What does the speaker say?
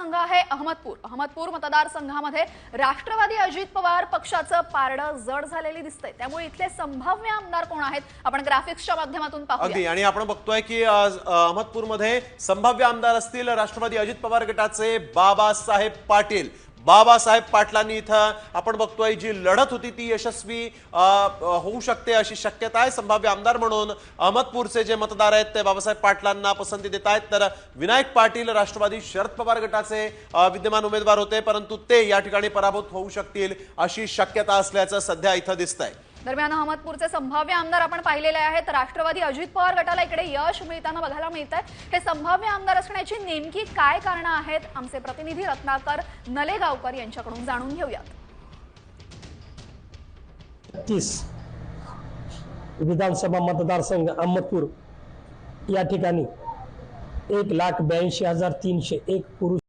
मतदारसंघ आहे अहमदपूर मतदारसंघामध्ये राष्ट्रवादी अजित पवार पक्षाचं पारडं जड झालेली दिसतंय। त्यामुळे इथले संभाव्य आमदार कोण आहेत आपण ग्राफिक्सच्या माध्यमातून पाहूया। अगदी आणि आपण बघतोय की अहमदपूरमध्ये संभाव्य आमदार असतील राष्ट्रवादी अजित पवार गटाचे बाबासाहेब पाटील। बाबासाहेब पाटलांनी इथं आपण बघतोय जी लढत होती ती यशस्वी होऊ शकते अशी शक्यता आहे। संभाव्य आमदार म्हणून अहमदपूरचे जे मतदार आहेत ते बाबासाहेब पाटलांना पसंती देत आहेत। तर विनायक पाटील राष्ट्रवादी शरद पवार गटाचे विद्यमान उमेदवार होते, परंतु ते या ठिकाणी पराभूत होऊ शकतील अशी शक्यता असल्याचं सध्या इथं दिसतंय। दरम्यान अहमदपूरचे संभाव्य आमदार आपण पाहिलेले आहेत। राष्ट्रवादी अजित पवार गटाला इकडे यश मिळताना बघायला मिळतंय। हे संभाव्य आमदार असण्याची नेमकी काय कारणं आहेत आमचे प्रतिनिधी रत्नाकर नलेगावकर यांच्याकडून जाणून घेऊयात। 30 विधानसभा मतदारसंघ अहमदपूर या ठिकाणी 1,82,301 पुरुष